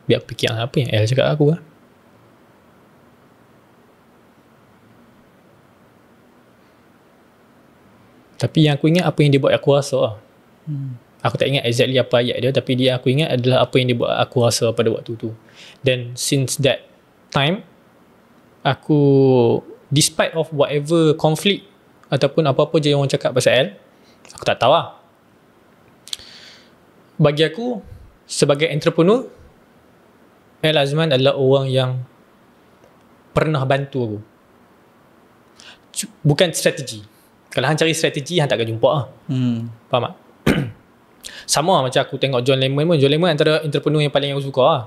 Biar aku fikir apa yang El cakap aku lah. Tapi yang aku ingat apa yang dia buat aku rasa lah. Aku tak ingat exactly apa ayat dia, tapi aku ingat adalah apa yang dia buat aku rasa pada waktu tu. Then since that time, aku, despite of whatever conflict ataupun apa-apa je yang orang cakap pasal El, aku tak tahu lah. Bagi aku, sebagai entrepreneur, El Azman adalah orang yang pernah bantu aku. Bukan strategi. Kalau hang cari strategi, hang takkan jumpa lah. Faham tak? Sama macam aku tengok John Lemon pun. John Lemon antara entrepreneur yang paling aku suka lah.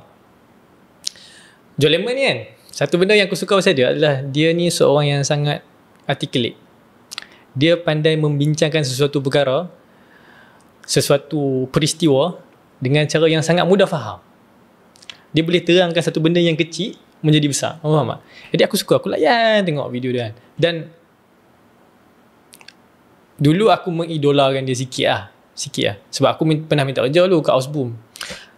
John Lemon ni kan, satu benda yang aku suka pasal dia adalah dia ni seorang yang sangat articulate. Dia pandai membincangkan sesuatu perkara, sesuatu peristiwa dengan cara yang sangat mudah faham. Dia boleh terangkan satu benda yang kecil menjadi besar. Faham tak? Jadi aku suka, aku layan tengok video dia kan. Dan dulu aku mengidolakan dia sikit lah. Sebab aku pernah minta kerja dulu kat Ausboom.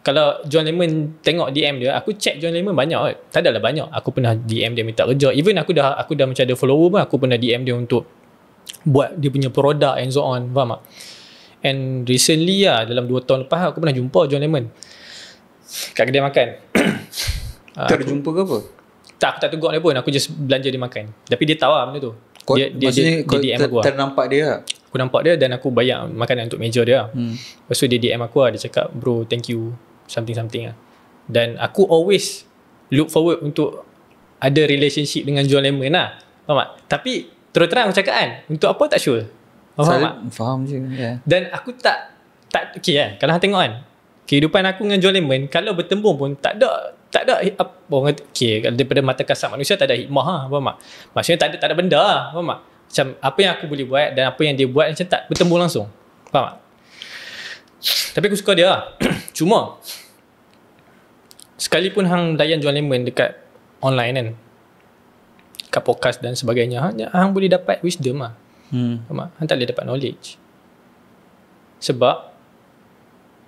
Kalau John Lemon tengok DM dia, aku check John Lemon banyak kot. Tak adalah banyak. Aku pernah DM dia minta kerja. Even aku dah macam ada follower pun, aku pernah DM dia untuk buat dia punya produk and so on. Faham tak? And recently lah, dalam 2 tahun lepas, aku pernah jumpa John Lemon kat kedai makan. Terjumpa ke apa? Tak, aku tak tegur dia pun. Aku just belanja dia makan. Tapi dia tahu lah benda tu. Dia DM aku lah. Ternampak dia lah. Aku nampak dia dan aku bayar makanan untuk meja dia lah. Lepas tu dia DM aku lah. Dia cakap, bro, thank you, something lah. Dan aku always look forward untuk ada relationship dengan John Lemon lah. Faham tak? Tapi terus terang aku cakap kan, untuk apa tak sure. Faham tak? Faham je, yeah. Dan aku tak okay kan. Kalau hang tengok kan, kehidupan aku dengan John Lemon, kalau bertembung pun tak ada orang kata, okay, daripada mata kasar manusia tak ada hikmah lah. Faham tak? Maksudnya tak ada benda lah. Faham tak? Macam apa yang aku boleh buat dan apa yang dia buat macam tak bertembung langsung. Faham tak? Tapi aku suka dia lah. Cuma sekalipun hang layan John Lemon dekat online kan, kat podcast dan sebagainya, hang boleh dapat wisdom lah. Faham tak? Hang tak boleh dapat knowledge. Sebab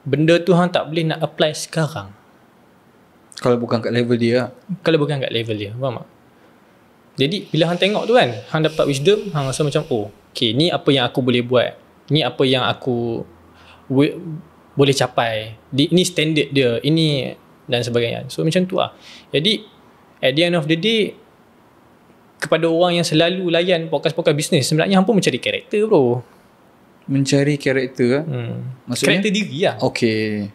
benda tu hang tak boleh nak apply sekarang kalau bukan kat level dia. Faham tak? Jadi bila hang tengok tu kan, hang dapat wisdom, hang rasa macam, oh, okay, ni apa yang aku boleh buat, ni apa yang aku boleh capai, ni standard dia, ini dan sebagainya. So macam tu lah. Jadi at the end of the day, kepada orang yang selalu layan podcast-podcast bisnes, sebenarnya hang pun mencari karakter, bro. Mencari karakter? Maksudnya? Karakter diri lah. Okay.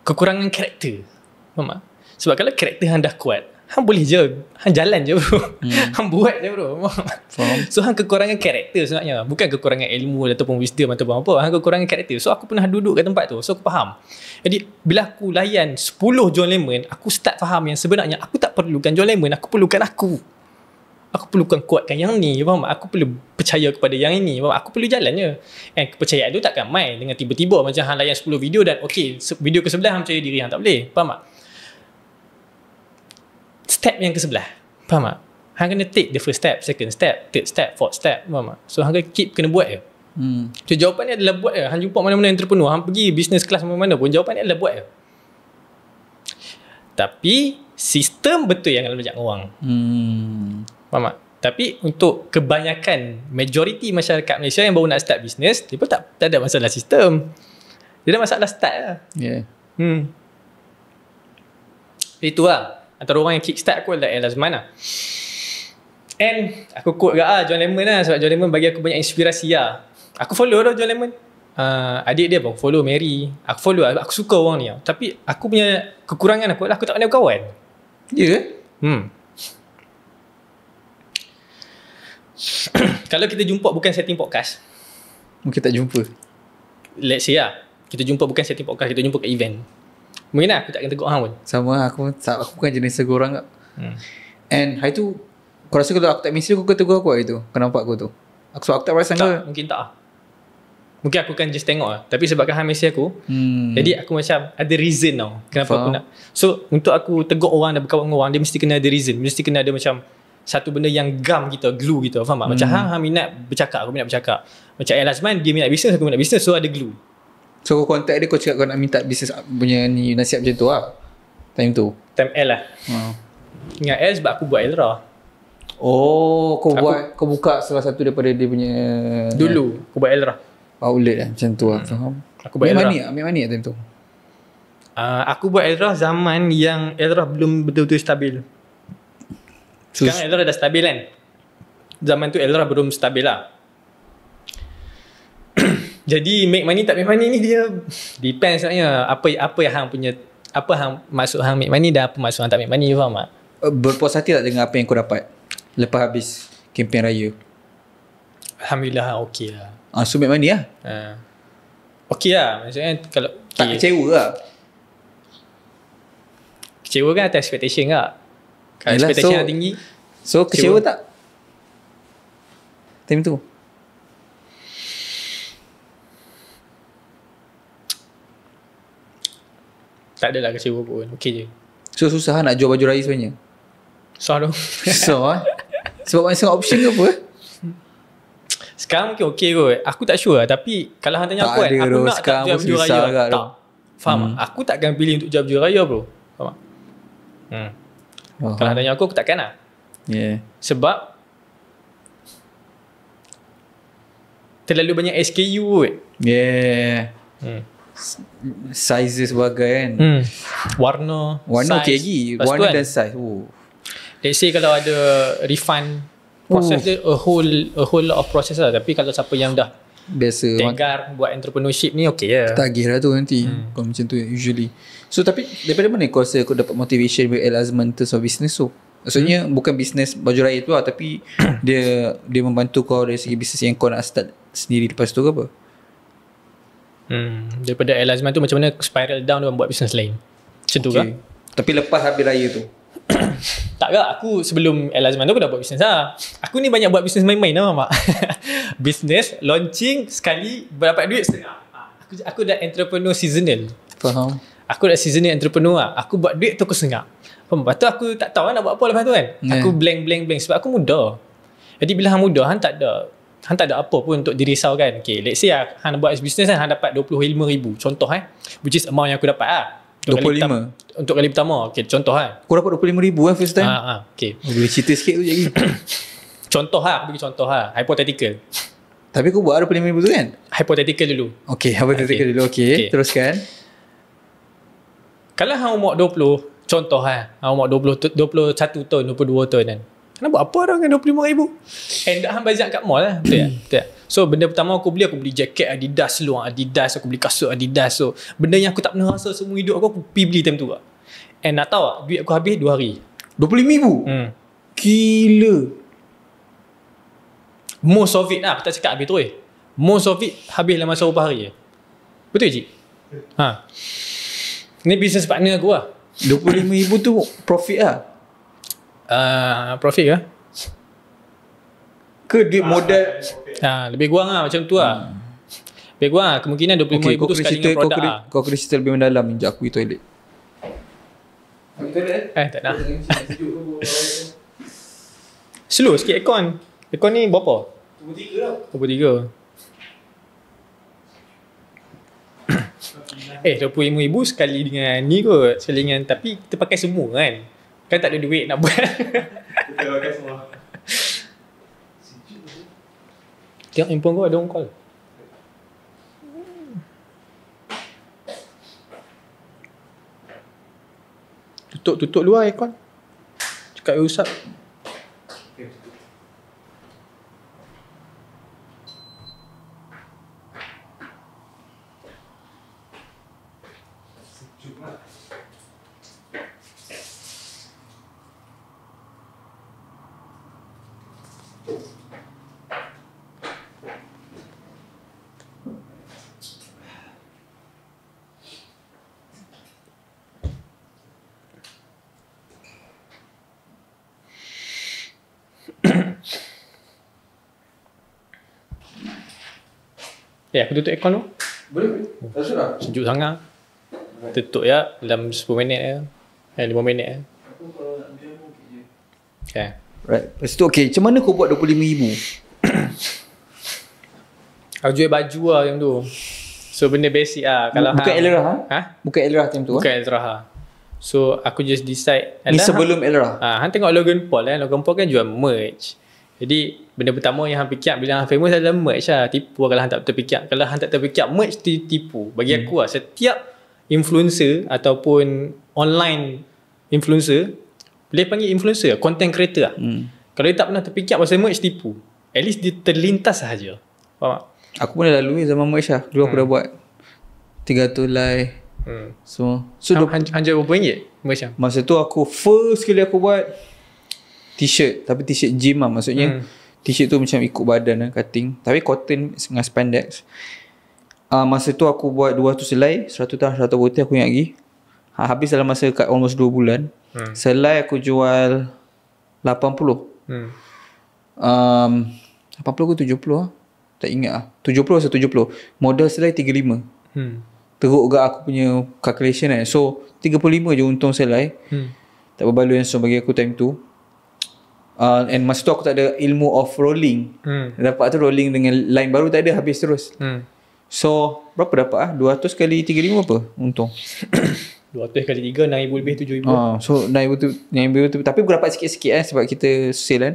Kekurangan karakter. Faham tak? Sebab kalau karakter hang dah kuat, hang boleh je, hang jalan je, bro. Hang buat je, bro. Faham. So hang kekurangan karakter sebenarnya, bukan kekurangan ilmu ataupun wisdom ataupun apa. Hang kekurangan karakter. So aku pernah duduk kat tempat tu, so aku faham. Jadi bila aku layan 10 John Lemon, aku start faham yang sebenarnya aku tak perlukan John Lemon, aku perlukan aku perlukan kuatkan yang ni, faham? Aku perlu percaya kepada yang ini, faham? Aku perlu jalan je. Kepercayaan tu takkan main dengan tiba-tiba macam hang layan 10 video dan okay, video ke-11 hang percaya diri, hang tak boleh. Faham tak? Step yang ke-11, faham tak? Hang kena take the first step, second step, third step, fourth step, faham tak? So hang kena buat je. So jawapan dia adalah buat je. Hang jumpa mana-mana entrepreneur, hang pergi business class mana-mana pun, jawapan dia adalah buat je. Tapi sistem betul yang akan ajak orang. Faham tak? Tapi untuk kebanyakan majoriti masyarakat Malaysia yang baru nak start business, dia pun tak ada masalah sistem. Dia ada masalah start lah. Yeah. Itu lah. Antara orang yang kickstart aku adalah El Azman lah. And aku quote kat John Lemon lah, sebab John Lemon bagi aku banyak inspirasi lah. Aku follow dah John Lemon. Adik dia pun follow, Mary. Aku follow, aku suka orang ni. Tapi aku punya kekurangan aku adalah aku tak pandai berkawan. Ya? Kalau kita jumpa bukan setting podcast, mungkin tak jumpa. Let's say lah, kita jumpa bukan setting podcast, kita jumpa kat event, mungkin lah aku tak akan tegur hang pun. Sama aku bukan jenis tegur orang. And hari tu kau rasa kalau aku tak mesti kau tegur aku hari tu? Kenapa aku tu? Aku tak perasan ke? Mungkin tak lah. Mungkin aku kan just tengok lah. Tapi sebabkan hang message aku, jadi aku macam ada reason tau kenapa aku nak. So untuk aku tegur orang dan berkawan dengan orang, dia mesti kena ada reason. Mesti kena ada macam satu benda yang gam kita, glue kita. Faham tak? Macam hang minat bercakap, aku minat bercakap. Macam El Azman, dia minat bisnes, aku minat bisnes. So ada glue. So kau contact dia, kau cakap kau nak minta bisnes punya ni, nasihat macam tu lah. Time tu. Time L lah. Ingat L sebab aku buat Elra. Oh, kau buka salah satu daripada dia punya dulu aku buat Elra outlet lah macam tu lah. Faham. Aku buat Elra. Ambil money time tu. Aku buat Elra zaman yang Elra belum betul-betul stabil. Sekarang Elra dah stabil kan. Zaman tu Elra belum stabil lah. Jadi make money tak make money ni dia depends sebenarnya. Apa yang hang punya, apa hang masuk hang make money dan apa masuk hang tak make money, faham tak? Berpuas hati tak dengan apa yang kau dapat lepas habis kempen raya? Alhamdulillah okey lah. So make money lah. Okey lah. Maksudnya kalau tak kecewa lah. Kecewa kan atas expectation tak? Kalau expectation yang tinggi. So kecewa tak? Time tu tak adalah kecewa pun. Okey je. So susah nak jual baju raya sebenarnya? Susah tu. Susah sebab banyak sangat option ke apa? Sekarang mungkin okey kot. Aku tak sure lah. Tapi kalau hang tanya aku kan, aku nak tak jual baju raya tak? Faham tak? Aku takkan pilih untuk jual baju raya bro. Faham tak? Kalau hang tanya aku takkan lah. Sebab terlalu banyak SKU kot. Sizes sebagai kan. Warna size, okey lagi. Warna dan size. Let's say kalau ada refund proses dia a whole lot of process lah. Tapi kalau siapa yang dah biasa tegar buat entrepreneurship ni okey lah. Tagih lah tu nanti. Kalau macam tu usually. So tapi daripada mana kau rasa kau dapat motivation with El Azman terus business tu? Maksudnya bukan bisnes baju raya tu lah, tapi dia membantu kau dari segi bisnes yang kau nak start sendiri lepas tu ke apa? Daripada El Azman tu macam mana spiral down dan buat bisnes lain. Macam tu kan? Tapi lepas habis raya tu? Tak ke, aku sebelum El Azman tu aku dah buat bisnes lah. Aku ni banyak buat bisnes main-main lah mak. Bisnes launching sekali berdapat duit setengah. Aku dah entrepreneur seasonal. Faham. Aku dah seasonal entrepreneur lah. Aku buat duit tu aku sengak. Lepas tu aku tak tahu nak buat apa lepas tu kan. Aku blank sebab aku muda. Jadi bila hang muda, hang tak ada apa pun untuk dirisaukan. Okay, let's say hang buat bisnes kan, hang dapat 25,000 contoh which is amount yang aku dapat lah. 25? Untuk kali pertama. Okay, contoh kan. Kau dapat 25,000 first time? Okay. Boleh cerita sikit tu jadi. Contoh aku bagi contoh hypothetical. Tapi kau buat 25,000 tu kan? Hypothetical dulu. Okay, hypothetical dulu. Okay, teruskan. Kalau hang umur 20, contoh hang umur 21 tahun, 22 tahun kan. Nak buat apa dah dengan 25,000? And hang bazar kat mall lah. Betul tak? So benda pertama aku beli jaket Adidas, seluar Adidas, aku beli kasut Adidas. So benda yang aku tak pernah rasa semua hidup aku pergi beli time tu lah. And nak tahu tak, duit aku habis 2 hari. 25,000? Gila. Most of it lah, aku tak cakap habis terus. Most of it habis dalam masa berapa hari je. Betul cik? Ni business partner aku lah. 25,000 tu profit lah? Profit ke? Ke duit modal? Lebih kurang lah macam tu lah. Lebih kurang lah. Kemungkinan 25,000 tu sekali dengan produk lah. Kau kena cerita lebih mendalam. Sekejap aku pergi toilet. Tak nak. Slow sikit aircon. Aircon ni berapa? 23 lah. 23. 25,000 sekali dengan ni kot. Sekali dengan, tapi kita pakai semua kan. Kan tak ada duit nak buat. Kita pakai semua. Tengok handphone kau ada orang call. Tutup luar aircon. Cakap rosak. Aku tutup aircon tu. Boleh. Sejuk sangat. Tutup ya dalam 10 minit je. 5 minit je. Okay. Right. Lepas tu okay, macam mana kau buat 25,000? Aku jual baju lah yang tu. So benda basic lah. Kalau bukan Elra Bukan Elra time tu? Bukan Elra So aku just decide, Ni sebelum Elra. hang tengok Logan Paul kan. Logan Paul kan jual merch. Jadi benda pertama yang hang fikir bila hang famous adalah merch lah. Tipu kalau hang tak terfikir. Kalau hang tak terfikir merch tipu. Bagi aku lah, setiap influencer ataupun online influencer, boleh panggil influencer, content creator lah. Kalau dia tak pernah terfikir pasal merch, tipu. At least dia terlintas sahaja. Faham tak? Aku pun dah lalui zaman merch lah. Dulu aku dah buat 300 live. So hang jual berapa ringgit merch yang? masa tu aku first kali aku buat t-shirt, tapi t-shirt gym lah. Maksudnya t-shirt tu macam ikut badan lah, cutting, tapi cotton dengan spandex. Masa tu aku buat 200 selai, 100 dah 100 putih aku ingat lagi. Habis dalam masa kat almost 2 bulan. Selai aku jual 80. 80 ke 70 lah, tak ingat lah. 70 atau 70. Modal selai 35. Teruk gak aku punya calculation kan. So 35 je untung selai. Tak berbaloi yang so bagi aku time tu. And masa tu aku tak ada ilmu of rolling. Dapat tu rolling dengan line baru tak ada, habis terus. So berapa dapat 200 kali 35 berapa untung? 200 kali 3 6,000 lebih 7,000. So 9,000 tu. Tapi aku dapat sikit-sikit sebab kita sale kan.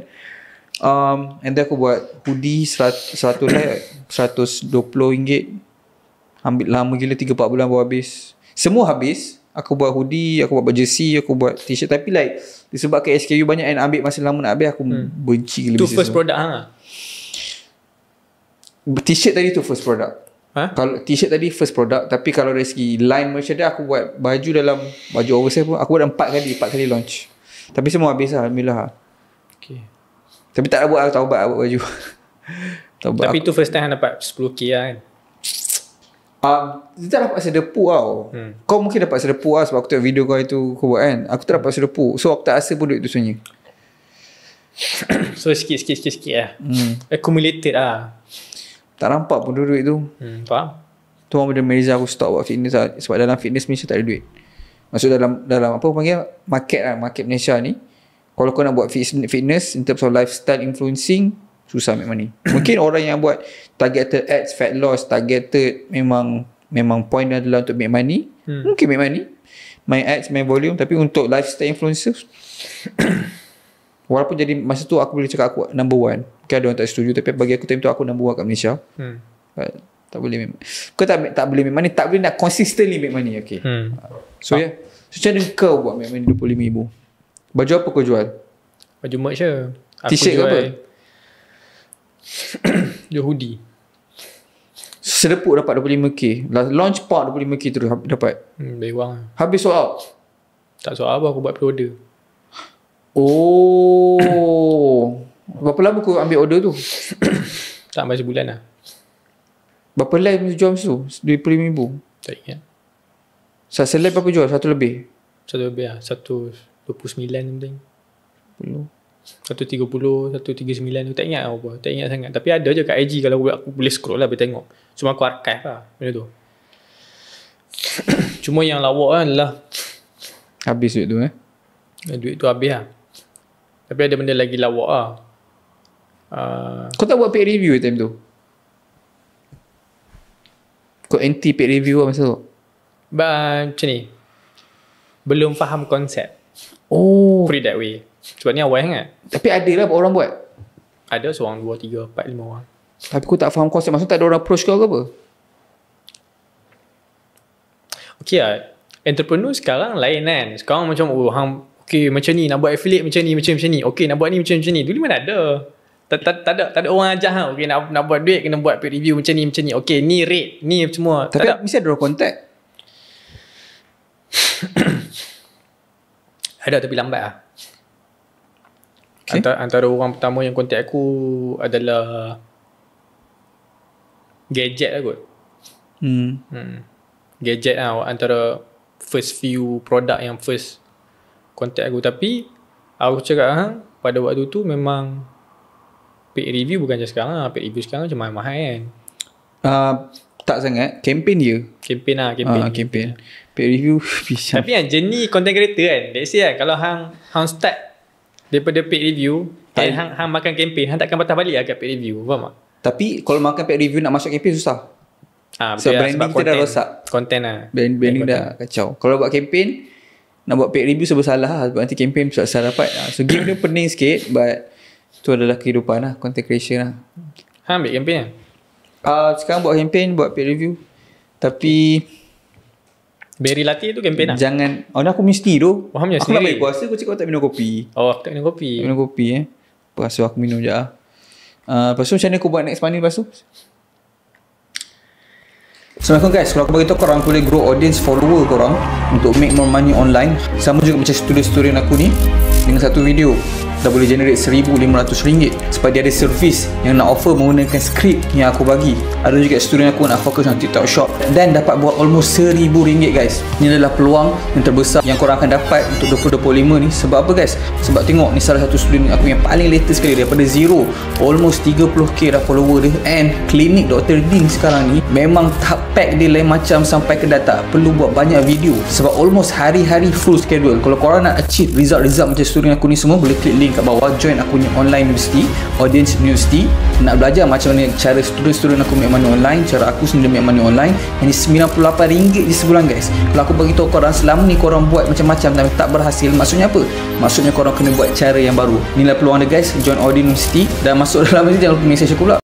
And then aku buat hoodie 100 lah, RM120. Ambil lama gila, 3-4 bulan baru habis. Semua habis. Aku buat hoodie, aku buat jersey, aku buat t-shirt. Tapi like disebabkan SKU banyak and ambil masa lama nak habis, aku benci gila. Tu first product hang. T-shirt tadi tu first product. Kalau t-shirt tadi first product. Tapi kalau dari segi line merchandise, aku buat baju dalam baju oversize pun aku buat 4 kali launch. Tapi semua habis lah, alhamdulillah. Okay. Tapi tak buat baju. Tapi tu first time dapat 10k lah kan. Dia tak dapat sedepu tau. Kau mungkin dapat sedepu lah sebab aku tengok video kau itu kau buat kan. Aku tak dapat sedepu. So aku tak rasa pun duit tu sebenarnya. So sikit lah. Accumulated lah. Tak nampak pun duit tu. Faham? Tu orang benda Meriza aku stop buat fitness lah. Sebab dalam fitness Malaysia tak ada duit. Maksud dalam apa panggil market lah. Market Malaysia ni, kalau kau nak buat fitness in terms of lifestyle influencing, susah make money. Mungkin orang yang buat targeted ads, fat loss, targeted memang point adalah untuk make money. Mungkin make money, main ads, main volume. Tapi untuk lifestyle influencer, walaupun jadi masa tu aku boleh cakap aku number one. Mungkin ada orang tak setuju, tapi bagi aku time tu aku number one kat Malaysia. Tak boleh make money. Kau tak boleh make money, tak boleh nak consistently make money. Okay. So yeah. So macam mana kau buat make money 25,000? Baju apa kau jual? Baju merch je. T-shirt ke apa? Dia hoodie. Sedepuk dapat 25k. Launch part 25k terus dapat. Lebih kurang. Habis sold out. Tak soal apa, aku buat pre-order. Oh. Berapa lama kau ambil order tu? Tak sampai sebulan lah. Berapa live mesti jual masa tu? 25,000. Tak ingat. Satu live berapa jual? Satu lebih? Satu lebih lah. 129 something. 10. 130, 139 tu tak ingat apa. Tak ingat sangat. Tapi ada je kat IG kalau aku boleh scroll lah, boleh tengok. Cuma aku archive lah benda tu. Cuma yang lawak kan lah, habis duit tu duit tu habis lah. Tapi ada benda lagi lawak lah. Kau tak buat paid review time tu? Kau anti paid review lah masa tu? Macam ni, belum faham konsep. Oh, Put it that way. Sebab ni awal sangat. tapi ada lah orang buat. Ada seorang, 2, 3, 4, 5 orang. Tapi kau tak faham konsep. Maksudnya tak ada orang approach kau ke apa? Okay lah, entrepreneur sekarang lain kan. Sekarang macam okay macam ni nak buat affiliate macam ni. Okay nak buat ni macam ni. Dulu mana ada. Tak ada orang ajar hang. Okay nak buat duit kena buat paid review macam ni. Okay ni rate, ni semua. Tapi mesti ada orang contact. Ada tapi lambat lah. Okay. Antara orang pertama yang contact aku adalah Gadget lah kot. Gadget lah antara first few product yang first contact aku. Tapi aku cakap pada waktu tu memang paid review bukan je sekarang lah. Paid review sekarang macam mahal-mahal kan. Tak sangat. Campaign je. Campaign lah. Campaign. Paid review bisa. Tapi kan jenis content creator kan, let's say kan, kalau hang start daripada paid review dan hang makan campaign, hang takkan patah balik lah kat paid review. Faham tak? Tapi kalau makan paid review nak masuk campaign susah. Betul lah, branding kita dah rosak. Content lah. Branding dah kacau. Kalau buat campaign, nak buat paid review serba salah lah, sebab nanti campaign susah dapat. So game dia pening sikit, but tu adalah kehidupan lah, content creation lah. Ambil campaign lah? Sekarang buat campaign, buat paid review. Tapi Berry latte tu campaign lah? Jangan aku mesti tu. Aku nak balik puasa, aku cakap aku tak minum kopi. Aku tak minum kopi. Tak minum kopi Lepas tu aku minum je lah. Lepas tu macam mana aku buat next money lepas tu? Assalamualaikum guys. Kalau aku beritahu korang, aku boleh grow audience follower korang untuk make more money online. Sama juga macam student aku ni, dengan satu video dah boleh generate RM1,500 sebab dia ada servis yang nak offer menggunakan skrip yang aku bagi. Ada juga student aku nak fokus on TikTok Shop dan dapat buat almost RM1,000 guys. Ini adalah peluang yang terbesar yang korang akan dapat untuk 2025 ni. Sebab apa guys? Sebab tengok ni salah satu student aku yang paling latest sekali, daripada zero almost 30k dah follower dia. And klinik Dr. Ding sekarang ni memang tahap pack dia lain macam sampai ke data. Perlu buat banyak video sebab almost hari-hari full schedule. Kalau korang nak achieve result-result macam student aku ni semua, boleh klik link kat bawah, join aku ni online university, audience university. Nak belajar macam mana cara student aku make money online, cara aku sendiri make money online. Hanya RM98 je sebulan guys. Kalau aku bagi tahu korang, selama ni korang buat macam-macam tapi tak berhasil, maksudnya apa? Maksudnya korang kena buat cara yang baru. Inilah peluang dia guys, join audience university dan masuk dalam ni, jangan lupa message aku pula.